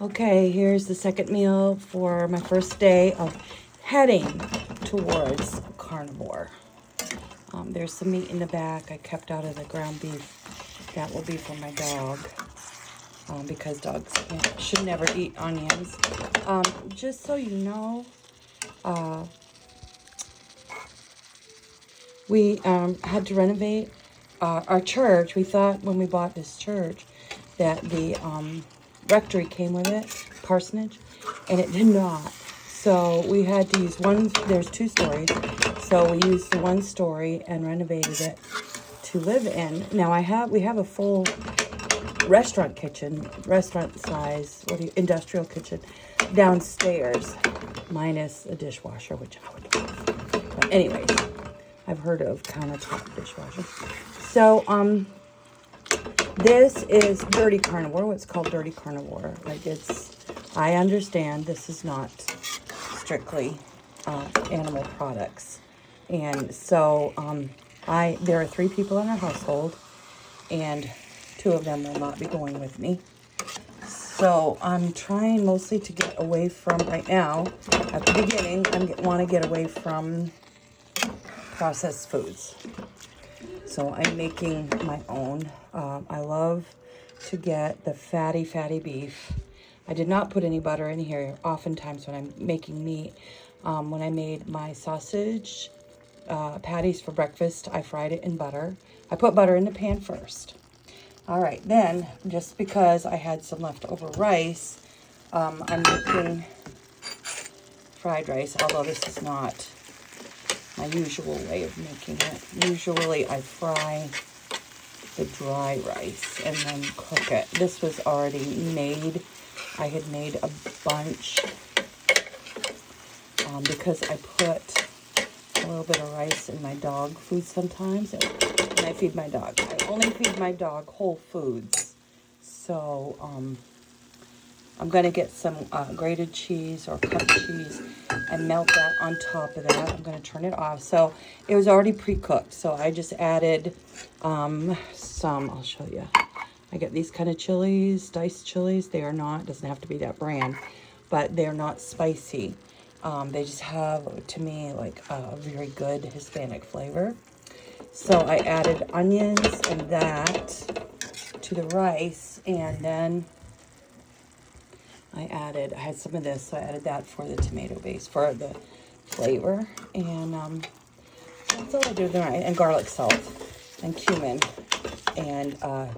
Okay, here's the second meal for my first day of heading towards carnivore. There's some meat in the back I kept out of the ground beef. That will be for my dog because dogs should never eat onions. Just so you know, we had to renovate our church. We thought when we bought this church that the rectory came with it, parsonage, and it did not. So we had to use one, there's 2 stories. So we used the 1 story and renovated it to live in. Now we have a full restaurant kitchen, restaurant size, industrial kitchen downstairs, minus a dishwasher, which I would love. But anyways, I've heard of countertop dishwasher. So, this is dirty carnivore. What's called dirty carnivore. I understand this is not strictly animal products. And so, there are 3 people in our household, and 2 of them will not be going with me. So I'm trying mostly to get away from, right now, at the beginning, I want to get away from processed foods. So I'm making my own. I love to get the fatty beef. I did not put any butter in here. Oftentimes when I'm making meat, when I made my sausage patties for breakfast, I fried it in butter. I put butter in the pan first. All right, then, just because I had some leftover rice, I'm making fried rice, although this is not my usual way of making it. Usually I fry the dry rice and then cook it. This was already made. I had made a bunch because I put a little bit of rice in my dog food sometimes. And I feed my dog. I only feed my dog whole foods. So I'm going to get some grated cheese or cut cheese and melt that on top of that. I'm going to turn it off. So it was already pre-cooked. So I just added some, I'll show you. I get these kind of chilies, diced chilies. They are not, doesn't have to be that brand, but they're not spicy. They just have, to me, like a very good Hispanic flavor. So I added onions and that to the rice, and then I had some of this, so I added that for the tomato base, for the flavor. And that's all I do with the rice. And garlic salt and cumin and I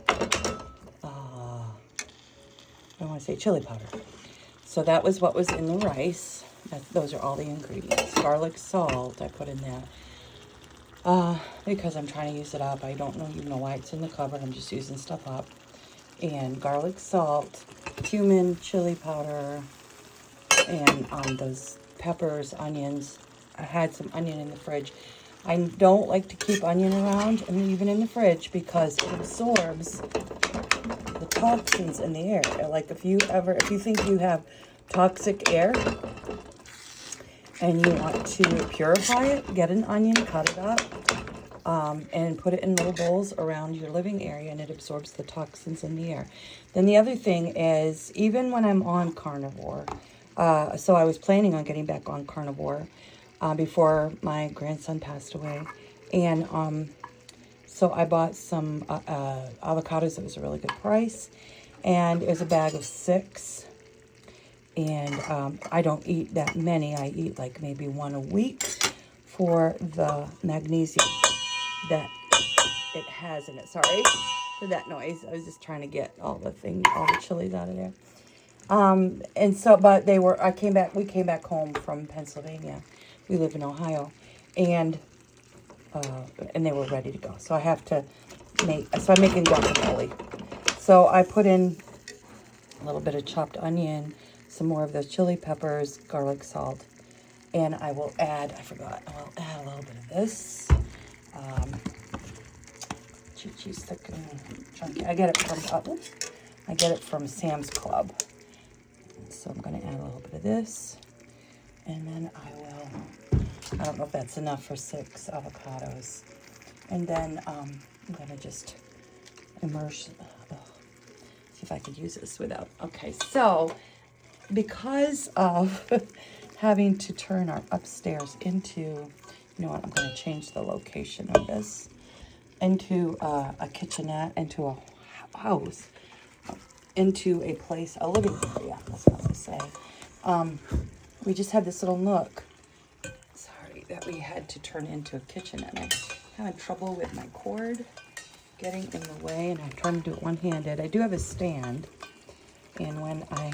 want to say chili powder. So that was what was in the rice. Those are all the ingredients. Garlic salt, I put in that. Because I'm trying to use it up. I don't even know why it's in the cupboard. I'm just using stuff up. And garlic salt, cumin, chili powder, and those peppers, onions. I had some onion in the fridge. I don't like to keep onion around and even in the fridge because it absorbs the toxins in the air. Like if you think you have toxic air and you want to purify it, get an onion, cut it up, and put it in little bowls around your living area, and it absorbs the toxins in the air. Then the other thing is, even when I'm on carnivore, so I was planning on getting back on carnivore before my grandson passed away, and so I bought some avocados. It was a really good price, and it was a bag of 6. And I don't eat that many. I eat like maybe 1 a week for the magnesium that it has in it. Sorry for that noise. I was just trying to get all the chilies out of there. And so, but we came back home from Pennsylvania. We live in Ohio. And they were ready to go. So I'm making guacamole. So I put in a little bit of chopped onion, some more of those chili peppers, garlic salt, and I will add, I will add a little bit of this. Cheese thick and chunky. I get it from Sam's Club. So I'm going to add a little bit of this, and then I don't know if that's enough for 6 avocados. And then I'm going to just immerse, see if I could use this without. Okay, so because of having to turn our upstairs into, you know what, I'm going to change the location of this, into a kitchenette, into a house, into a place, a living area, that's what I'm going to say. We just had this little nook, sorry, that we had to turn into a kitchenette. I'm having trouble with my cord getting in the way, and I'm trying to do it one-handed. I do have a stand, and when I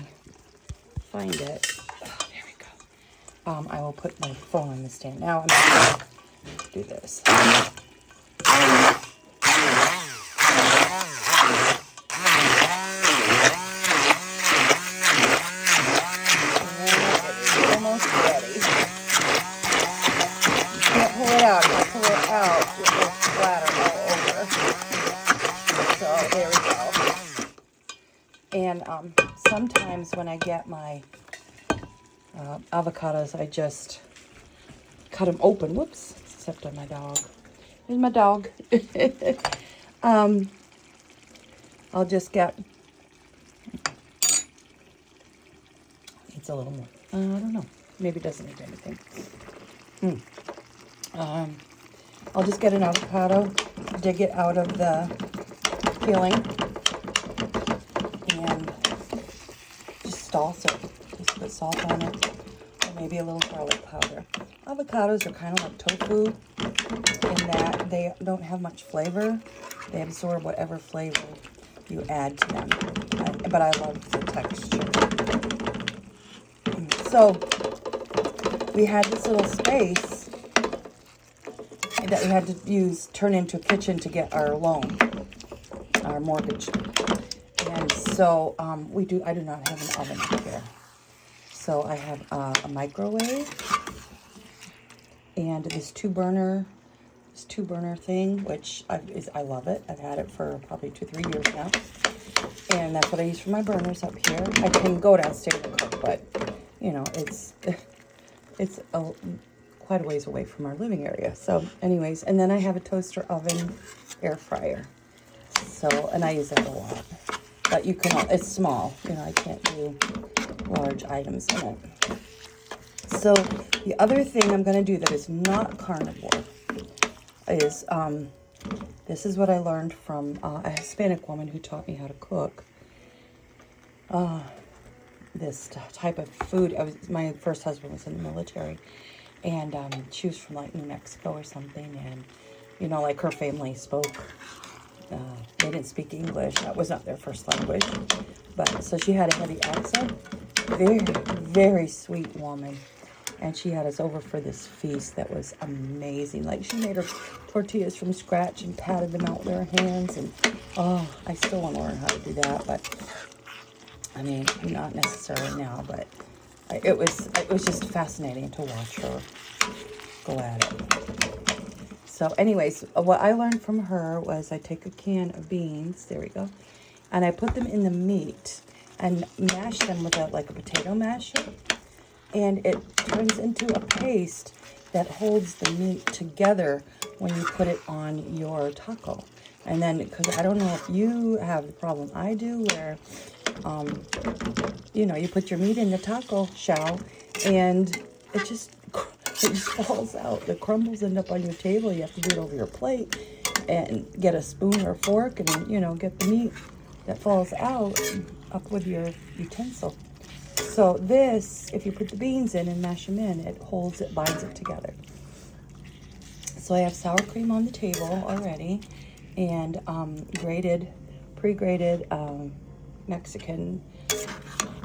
find it, oh, there we go, I will put my phone on the stand. Now I'm going to do this. Almost ready. You can't pull it out. If I pull it out, it will splatter all over. So there we go. And sometimes when I get my avocados, I just cut them open. Whoops, stepped on my dog. Here's my dog. I'll just get, needs a little more. I don't know. Maybe it doesn't need anything. I'll just get an avocado, dig it out of the peeling, and just sauce it. Just put salt on it, or maybe a little garlic powder. Avocados are kind of like tofu in that they don't have much flavor. They absorb whatever flavor you add to them. But I love the texture. So we had this little space that we had to turn into a kitchen to get our loan, our mortgage. And so I do not have an oven here. So I have a microwave and this two burner thing, which I love it. I've had it for probably 2-3 years now. And that's what I use for my burners up here. I can go downstairs and cook, but you know, it's quite a ways away from our living area. So anyways, and then I have a toaster oven, air fryer. So, and I use that a lot. But you can, it's small, you know, I can't do large items in it. So the other thing I'm going to do that is not carnivore is, this is what I learned from a Hispanic woman who taught me how to cook. This type of food. My first husband was in the military, and she was from like New Mexico or something, and you know, like her family spoke, they didn't speak English. That was not their first language, but so she had a heavy accent. Very, very sweet woman, and she had us over for this feast that was amazing. Like, she made her tortillas from scratch and patted them out with her hands, and oh, I still want to learn how to do that, but I mean, not necessarily now, but it was just fascinating to watch her go at it. So anyways, what I learned from her was I take a can of beans, there we go, and I put them in the meat and mash them with like a potato masher, and it turns into a paste that holds the meat together when you put it on your taco. And then, because I don't know if you have the problem I do, where you know, you put your meat in the taco shell and it just falls out. The crumbles end up on your table. You have to do it over your plate and get a spoon or fork and, you know, get the meat that falls out up with your utensil. So this, if you put the beans in and mash them in, it holds it, binds it together. So I have sour cream on the table already, and pre-grated Mexican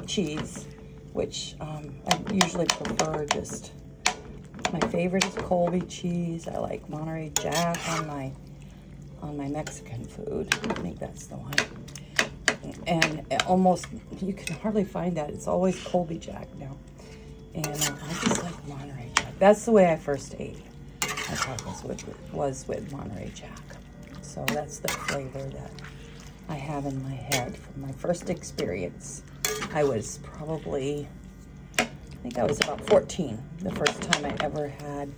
cheese, which I usually prefer. Just my favorite is Colby cheese. I like Monterey Jack on my Mexican food. I think that's the one. And almost, you can hardly find that. It's always Colby Jack now. And I just like Monterey Jack. That's the way I first ate my tacos, which was with Monterey Jack. So that's the flavor that I have in my head from my first experience. I was probably, I think I was about 14 the first time I ever had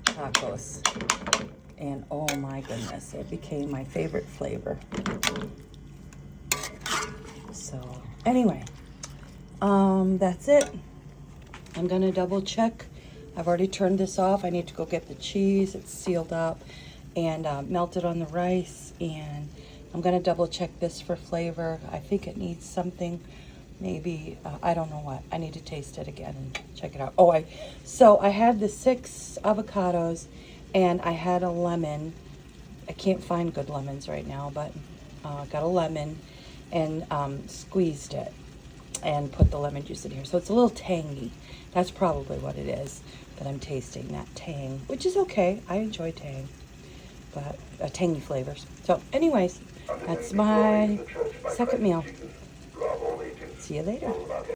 tacos. And oh my goodness, it became my favorite flavor. So anyway, that's it. I'm going to double check. I've already turned this off. I need to go get the cheese. It's sealed up and melted on the rice. And I'm going to double check this for flavor. I think it needs something. Maybe, I don't know what. I need to taste it again and check it out. Oh, so I had the 6 avocados and I had a lemon. I can't find good lemons right now, but got a lemon and squeezed it and put the lemon juice in here. So it's a little tangy. That's probably what it is that I'm tasting, that tang, which is okay. I enjoy tang, but tangy flavors. So anyways, that's my second meal. See you later.